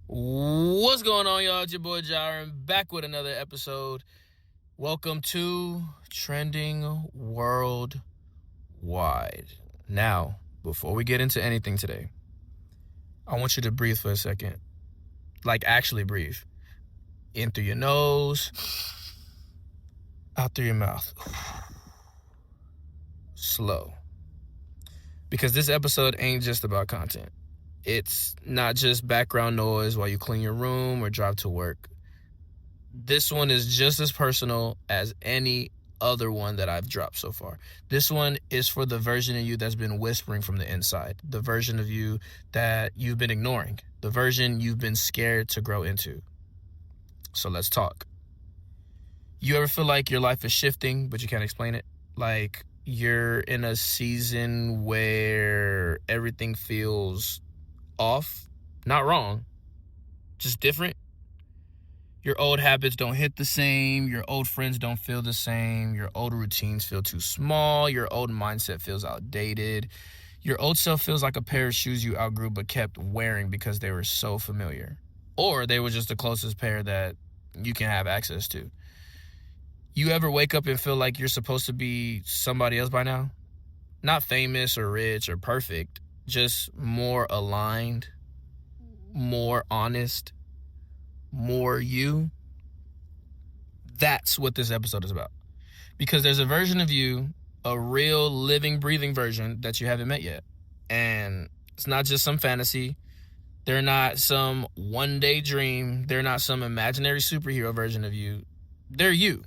What's going on, y'all? It's your boy Jaren, back with another episode. Welcome to Trending Worldwide. Now, before we get into anything today, I want you to breathe for a second. Like, actually breathe. In through your nose, out through your mouth. Slow. Because this episode ain't just about content. It's not just background noise while you clean your room or drive to work. This one is just as personal as any other one that I've dropped so far. This one is for the version of you that's been whispering from the inside, the version of you that you've been ignoring, the version you've been scared to grow into. So let's talk. You ever feel like your life is shifting, but you can't explain it? Like you're in a season where everything feels off, not wrong, just different. Your old habits don't hit the same. Your old friends don't feel the same. Your old routines feel too small. Your old mindset feels outdated. Your old self feels like a pair of shoes you outgrew but kept wearing because they were so familiar. Or they were just the closest pair that you can have access to. You ever wake up and feel like you're supposed to be somebody else by now? Not famous or rich or perfect, just more aligned, more honest, more you. That's what this episode is about. Because there's a version of you, a real living, breathing version that you haven't met yet. And it's not just some fantasy. They're not some one-day dream. They're not some imaginary superhero version of you. They're you.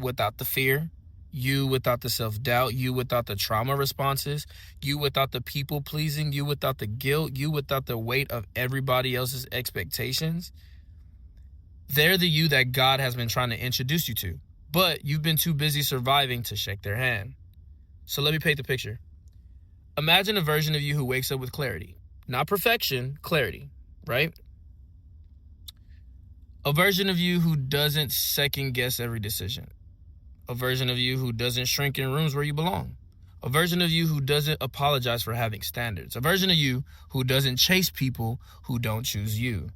Without the fear, you without the self-doubt, you without the trauma responses, you without the people-pleasing, you without the guilt, you without the weight of everybody else's expectations. They're the you that God has been trying to introduce you to, but you've been too busy surviving to shake their hand. So let me paint the picture. Imagine a version of you who wakes up with clarity. Not perfection, clarity, right? A version of you who doesn't second-guess every decision. A version of you who doesn't shrink in rooms where you belong. A version of you who doesn't apologize for having standards. A version of you who doesn't chase people who don't choose you.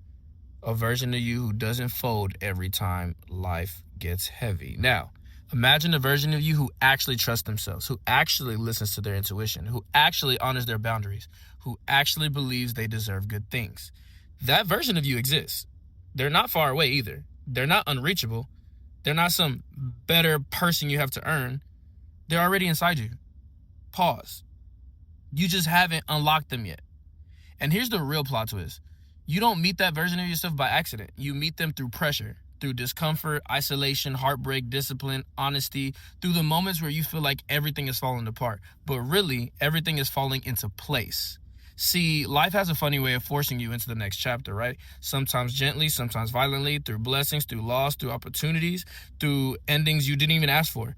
A version of you who doesn't fold every time life gets heavy. Now, imagine a version of you who actually trusts themselves, who actually listens to their intuition, who actually honors their boundaries, who actually believes they deserve good things. That version of you exists. They're not far away either. They're not unreachable. They're not some better person you have to earn. They're already inside you. Pause. You just haven't unlocked them yet. And here's the real plot twist. You don't meet that version of yourself by accident. You meet them through pressure, through discomfort, isolation, heartbreak, discipline, honesty, through the moments where you feel like everything is falling apart. But really, everything is falling into place. See, life has a funny way of forcing you into the next chapter, right? Sometimes gently, sometimes violently, through blessings, through loss, through opportunities, through endings you didn't even ask for.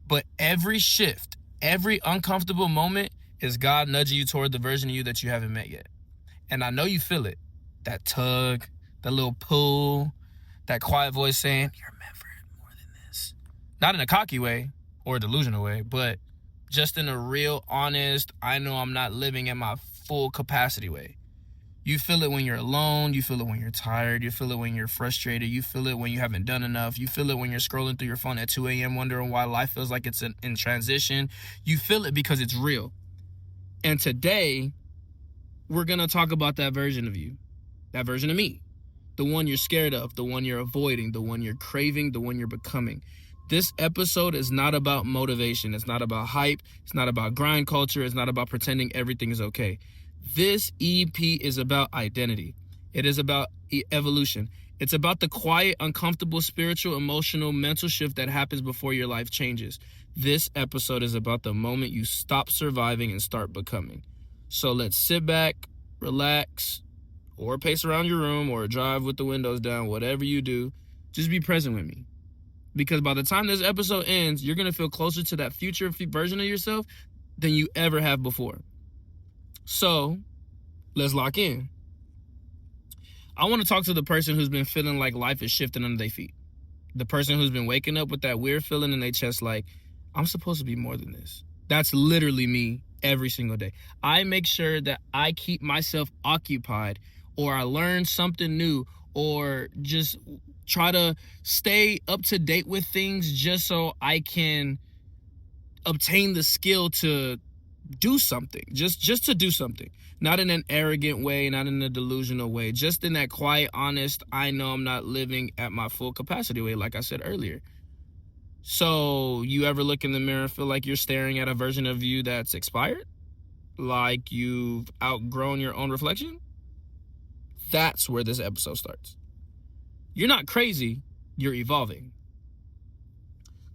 But every shift, every uncomfortable moment is God nudging you toward the version of you that you haven't met yet. And I know you feel it. That tug, that little pull, that quiet voice saying, you're meant for more than this. Not in a cocky way or a delusional way, but just in a real, honest, I know I'm not living at my full capacity way. You feel it when you're alone. You feel it when you're tired. You feel it when you're frustrated. You feel it when you haven't done enough. You feel it when you're scrolling through your phone at 2 a.m. wondering why life feels like it's in transition. You feel it because it's real. And today, we're going to talk about that version of you, that version of me, the one you're scared of, the one you're avoiding, the one you're craving, the one you're becoming. This episode is not about motivation. It's not about hype. It's not about grind culture. It's not about pretending everything is okay. This EP is about identity. It is about evolution. It's about the quiet, uncomfortable, spiritual, emotional, mental shift that happens before your life changes. This episode is about the moment you stop surviving and start becoming. So let's sit back, relax, or pace around your room or drive with the windows down, whatever you do. Just be present with me. Because by the time this episode ends, you're going to feel closer to that future version of yourself than you ever have before. So, let's lock in. I want to talk to the person who's been feeling like life is shifting under their feet. The person who's been waking up with that weird feeling in their chest like, I'm supposed to be more than this. That's literally me every single day. I make sure that I keep myself occupied or I learned something new, or just try to stay up to date with things just so I can obtain the skill to do something, just to do something, not in an arrogant way, not in a delusional way, just in that quiet, honest, I know I'm not living at my full capacity way, like I said earlier. So you ever look in the mirror and feel like you're staring at a version of you that's expired, like you've outgrown your own reflection? That's where this episode starts. You're not crazy, you're evolving.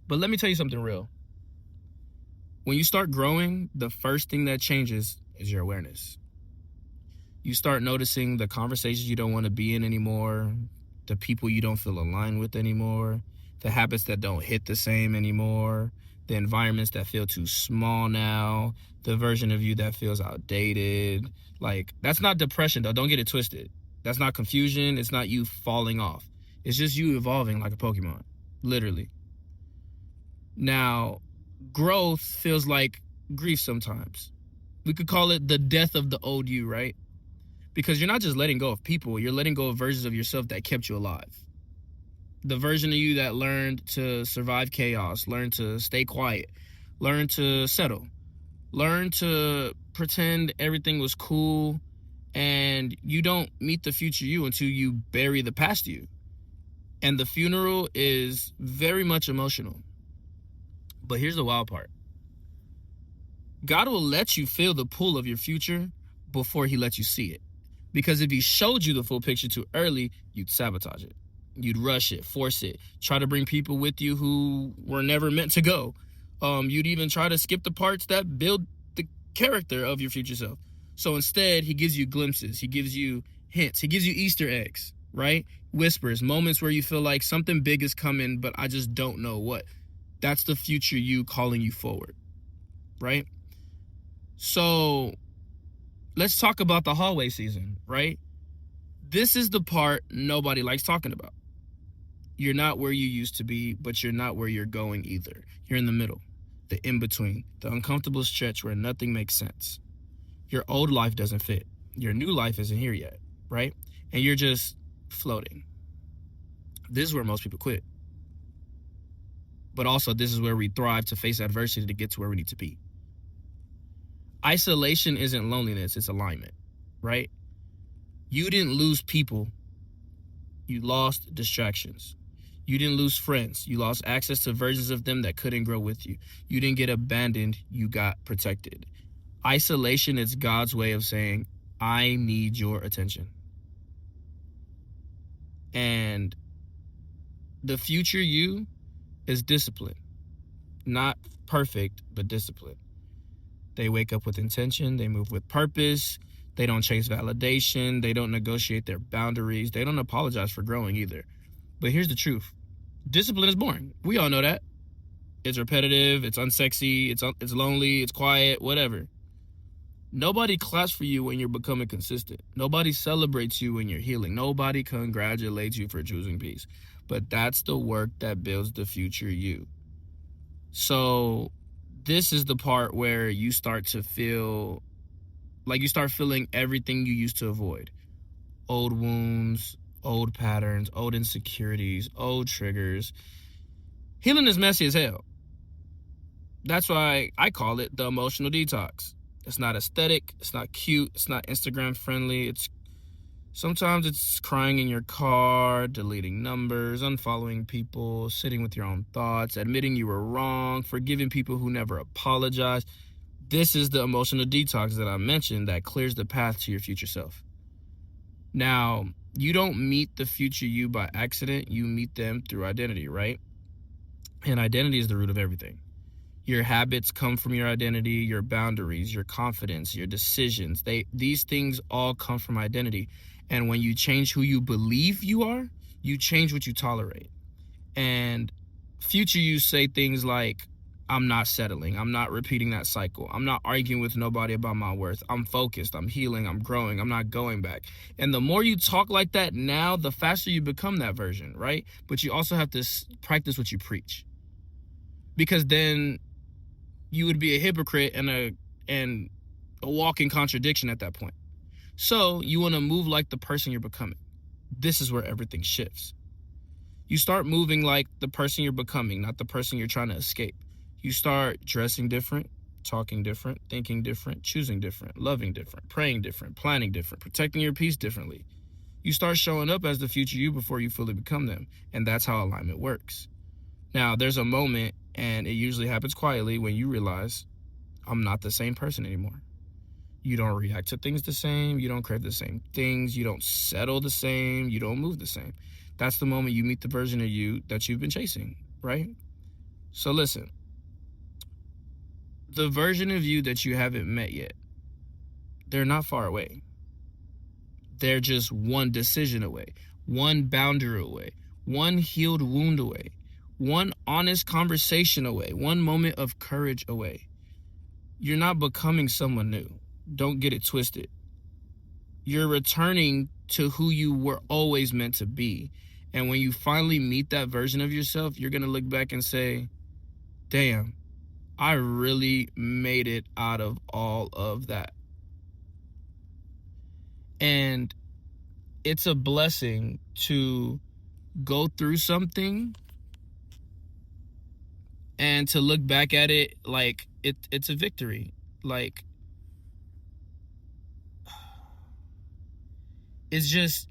But let me tell you something real. When you start growing, the first thing that changes is your awareness. You start noticing the conversations you don't want to be in anymore, the people you don't feel aligned with anymore, the habits that don't hit the same anymore, the environments that feel too small now, the version of you that feels outdated. Like, that's not depression, though. Don't get it twisted. That's not confusion. It's not you falling off. It's just you evolving like a Pokemon, literally. Now, growth feels like grief sometimes. We could call it the death of the old you, right? Because you're not just letting go of people, you're letting go of versions of yourself that kept you alive. The version of you that learned to survive chaos, learned to stay quiet, learned to settle, learned to pretend everything was cool, and you don't meet the future you until you bury the past you. And the funeral is very much emotional. But here's the wild part. God will let you feel the pull of your future before he lets you see it. Because if he showed you the full picture too early, you'd sabotage it. You'd rush it, force it, try to bring people with you who were never meant to go. You'd even try to skip the parts that build the character of your future self. So instead, he gives you glimpses. He gives you hints. He gives you Easter eggs, right? Whispers, moments where you feel like something big is coming, but I just don't know what. That's the future you calling you forward, right? So let's talk about the hallway season, right? This is the part nobody likes talking about. You're not where you used to be, but you're not where you're going either. You're in the middle, the in-between, the uncomfortable stretch where nothing makes sense. Your old life doesn't fit. Your new life isn't here yet, right? And you're just floating. This is where most people quit. But also, this is where we thrive to face adversity to get to where we need to be. Isolation isn't loneliness, it's alignment, right? You didn't lose people, you lost distractions. You didn't lose friends, you lost access to versions of them that couldn't grow with you. You didn't get abandoned, you got protected. Isolation is God's way of saying, I need your attention. And the future you is discipline. Not perfect, but discipline. They wake up with intention, they move with purpose, they don't chase validation, they don't negotiate their boundaries, they don't apologize for growing either. But here's the truth. Discipline is boring. We all know that. It's repetitive, it's unsexy, it's lonely, it's quiet, whatever. Nobody claps for you when you're becoming consistent. Nobody celebrates you when you're healing. Nobody congratulates you for choosing peace. But that's the work that builds the future you. So this is the part where you start to feel like you start feeling everything you used to avoid. Old wounds, old patterns, old insecurities, old triggers. Healing is messy as hell. That's why I call it the emotional detox. It's not aesthetic, it's not cute, it's not Instagram friendly. Sometimes it's crying in your car, deleting numbers, unfollowing people, sitting with your own thoughts, admitting you were wrong, forgiving people who never apologized. This is the emotional detox that I mentioned that clears the path to your future self. Now, you don't meet the future you by accident, you meet them through identity, right? And identity is the root of everything. Your habits come from your identity, your boundaries, your confidence, your decisions. These things all come from identity. And when you change who you believe you are, you change what you tolerate. And future you say things like, I'm not settling. I'm not repeating that cycle. I'm not arguing with nobody about my worth. I'm focused. I'm healing. I'm growing. I'm not going back. And the more you talk like that now, the faster you become that version, right? But you also have to practice what you preach. Because then you would be a hypocrite and a walking contradiction at that point. So you want to move like the person you're becoming. This is where everything shifts. You start moving like the person you're becoming, not the person you're trying to escape. You start dressing different, talking different, thinking different, choosing different, loving different, praying different, planning different, protecting your peace differently. You start showing up as the future you before you fully become them. And that's how alignment works. Now, there's a moment, and it usually happens quietly, when you realize, I'm not the same person anymore. You don't react to things the same. You don't crave the same things. You don't settle the same. You don't move the same. That's the moment you meet the version of you that you've been chasing, right? So listen, the version of you that you haven't met yet, they're not far away. They're just one decision away, one boundary away, one healed wound away, one honest conversation away, one moment of courage away. You're not becoming someone new. Don't get it twisted. You're returning to who you were always meant to be. And when you finally meet that version of yourself, you're going to look back and say, damn, I really made it out of all of that. And it's a blessing to go through something and to look back at it like it's a victory. Like, it's just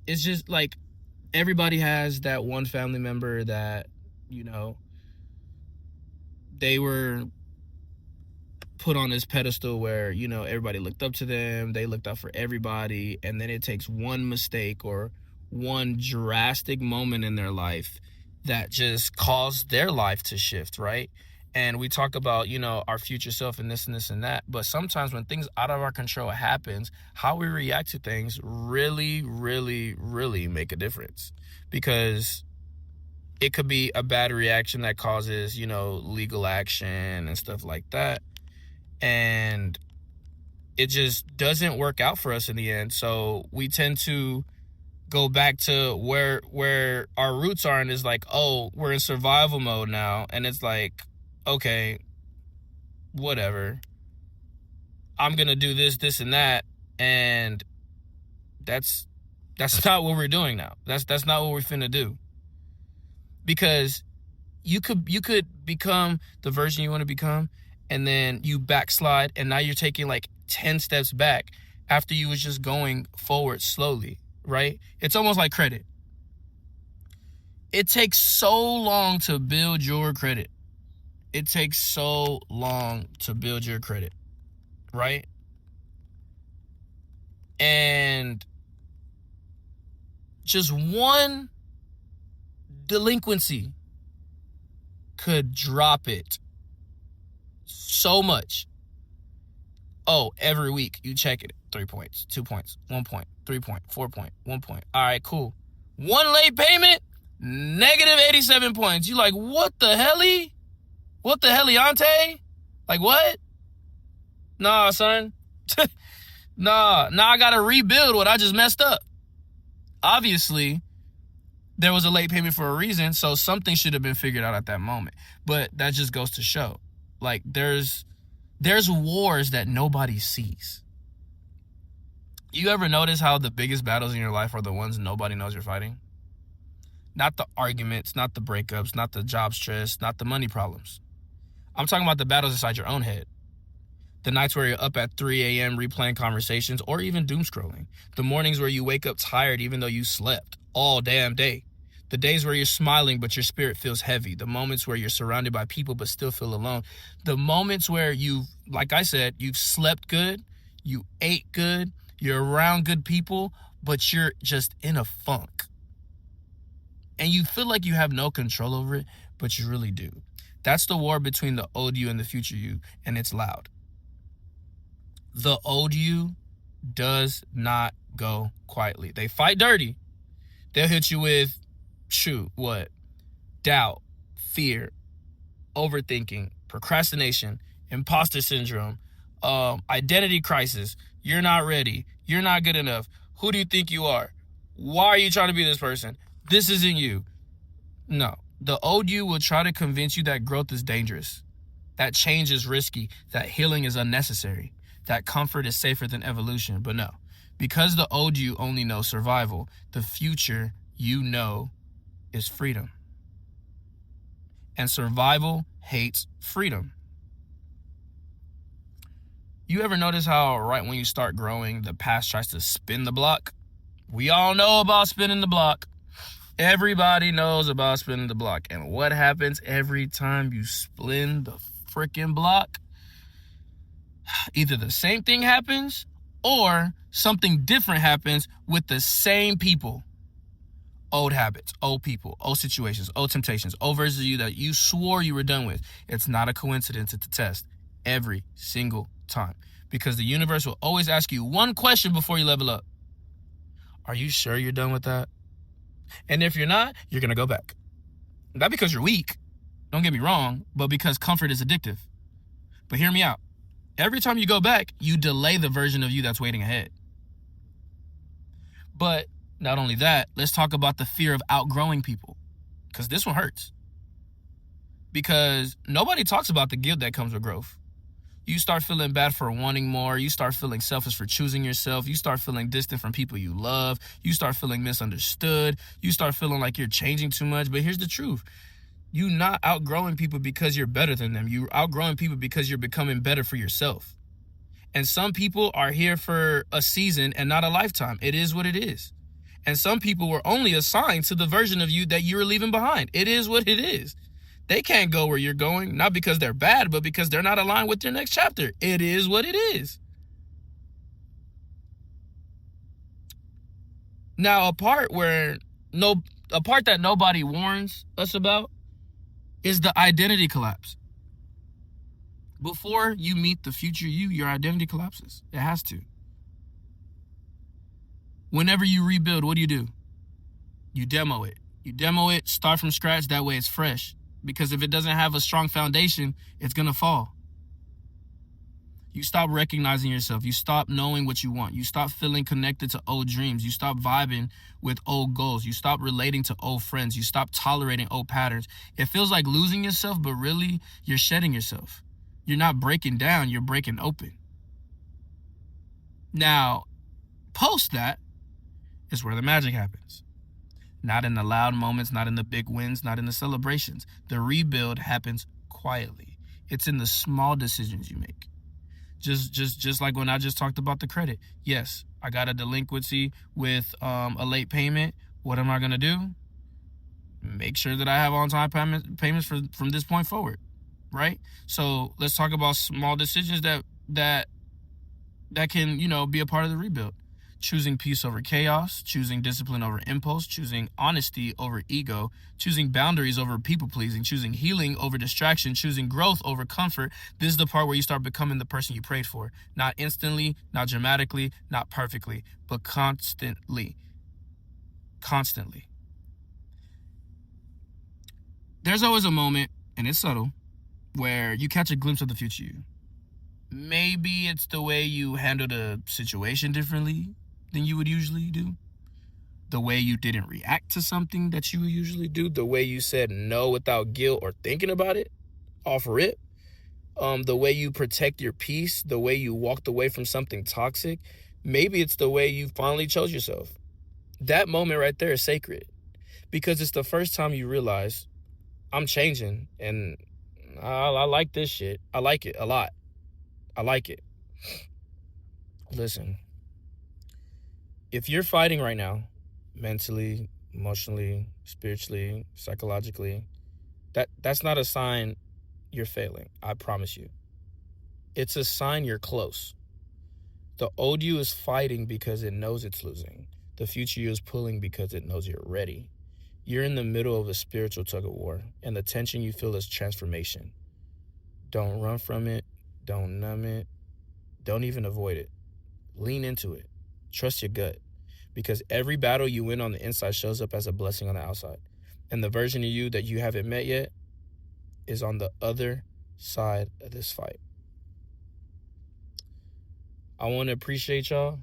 like, everybody has that one family member that, they were put on this pedestal where, everybody looked up to them, they looked out for everybody, and then it takes one mistake or one drastic moment in their life that just caused their life to shift, right? And we talk about, our future self and this and this and that, but sometimes when things out of our control happens, how we react to things really, really, really make a difference. Because it could be a bad reaction that causes, legal action and stuff like that. And it just doesn't work out for us in the end. So we tend to go back to where our roots are, and it's like, oh, we're in survival mode now. And it's like, okay, whatever. I'm going to do this and that. And that's not what we're doing now. That's not what we're finna do. Because you could become the version you want to become, and then you backslide, and now you're taking like 10 steps back after you was just going forward slowly, right? It's almost like credit. It takes so long to build your credit. It takes so long to build your credit, right? And just one delinquency could drop it so much. Oh, every week you check it. 3 points, 2 points, 1 point, 3 point, 4 point, 1 point. All right, cool. One late payment, negative 87 points. You like, what the helly? What the heliante? Like, what? Nah, son. Nah, now I gotta rebuild what I just messed up. Obviously, there was a late payment for a reason, so something should have been figured out at that moment. But that just goes to show, like, there's wars that nobody sees. You ever notice how the biggest battles in your life are the ones nobody knows you're fighting? Not the arguments, not the breakups, not the job stress, not the money problems. I'm talking about the battles inside your own head. The nights where you're up at 3 a.m. replaying conversations or even doom scrolling. The mornings where you wake up tired even though you slept all damn day. The days where you're smiling but your spirit feels heavy. The moments where you're surrounded by people but still feel alone. The moments where like I said, you've slept good, you ate good, you're around good people, but you're just in a funk. And you feel like you have no control over it, but you really do. That's the war between the old you and the future you, and it's loud. The old you does not go quietly. They fight dirty. They'll hit you with, doubt, fear, overthinking, procrastination, imposter syndrome, identity crisis. You're not ready. You're not good enough. Who do you think you are? Why are you trying to be this person? This isn't you. No. The old you will try to convince you that growth is dangerous, that change is risky, that healing is unnecessary, that comfort is safer than evolution. But no, Because the old you only knows survival, the future you know is freedom. And survival hates freedom. You ever notice how right when you start growing, the past tries to spin the block? We all know about spinning the block. Everybody knows about spinning the block. And what happens every time you spin the freaking block? Either the same thing happens or something different happens with the same people. Old habits, old people, old situations, old temptations, old versions of you that you swore you were done with. It's not a coincidence, it's a test. Every single time. Because the universe will always ask you one question before you level up. Are you sure you're done with that? And if you're not, you're going to go back. Not because you're weak, don't get me wrong, but because comfort is addictive. But hear me out. Every time you go back, you delay the version of you that's waiting ahead. But not only that, let's talk about the fear of outgrowing people. Because this one hurts. Because nobody talks about the guilt that comes with growth. You start feeling bad for wanting more. You start feeling selfish for choosing yourself. You start feeling distant from people you love. You start feeling misunderstood. You start feeling like you're changing too much. But here's the truth. You're not outgrowing people because you're better than them. You're outgrowing people because you're becoming better for yourself. And some people are here for a season and not a lifetime. It is what it is. And some people were only assigned to the version of you that you were leaving behind. It is what it is. They can't go where you're going, not because they're bad, but because they're not aligned with your next chapter. It is what it is. Now, a part that nobody warns us about is the identity collapse. Before you meet the future you, your identity collapses. It has to. Whenever you rebuild, what do? You demo it. You demo it, start from scratch, that way it's fresh. Because if it doesn't have a strong foundation, it's going to fall. You stop recognizing yourself. You stop knowing what you want. You stop feeling connected to old dreams. You stop vibing with old goals. You stop relating to old friends. You stop tolerating old patterns. It feels like losing yourself, but really you're shedding yourself. You're not breaking down, you're breaking open. Now, post that is where the magic happens. Not in the loud moments, not in the big wins, not in the celebrations. The rebuild happens quietly. It's in the small decisions you make. Just like when I just talked about the credit. Yes, I got a delinquency with a late payment. What am I going to do? Make sure that I have on-time payments from this point forward, right? So let's talk about small decisions that can, be a part of the rebuild. Choosing peace over chaos, choosing discipline over impulse, choosing honesty over ego, choosing boundaries over people-pleasing, choosing healing over distraction, choosing growth over comfort. This is the part where you start becoming the person you prayed for. Not instantly, not dramatically, not perfectly, but constantly. Constantly. There's always a moment, and it's subtle, where you catch a glimpse of the future you. Maybe it's the way you handled a situation differently than you would usually do. The way you didn't react to something that you would usually do. The way you said no without guilt or thinking about it off rip. The way you protect your peace. The way you walked away from something toxic. Maybe it's the way you finally chose yourself. That moment right there is sacred. Because it's the first time you realize, I'm changing and I like this shit. I like it a lot. I like it. Listen, if you're fighting right now, mentally, emotionally, spiritually, psychologically, that's not a sign you're failing. I promise you. It's a sign you're close. The old you is fighting because it knows it's losing. The future you is pulling because it knows you're ready. You're in the middle of a spiritual tug of war, and the tension you feel is transformation. Don't run from it. Don't numb it. Don't even avoid it. Lean into it. Trust your gut. Because every battle you win on the inside shows up as a blessing on the outside. And the version of you that you haven't met yet is on the other side of this fight. I want to appreciate y'all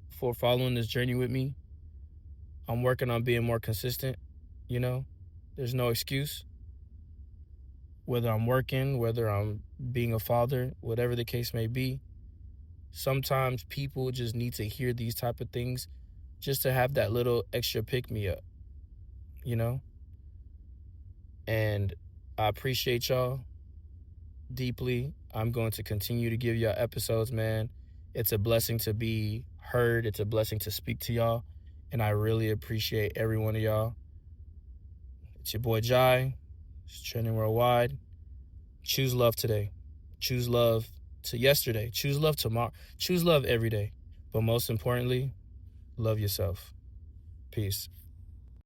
for following this journey with me. I'm working on being more consistent, There's no excuse. Whether I'm working, whether I'm being a father, whatever the case may be, Sometimes people just need to hear these type of things just to have that little extra pick-me-up, you know? And I appreciate y'all deeply. I'm going to continue to give y'all episodes, man. It's a blessing to be heard. It's a blessing to speak to y'all. And I really appreciate every one of y'all. It's your boy Jai. It's Trending Worldwide. Choose love today. Choose love to yesterday. Choose love tomorrow. Choose love every day. But most importantly, love yourself. Peace.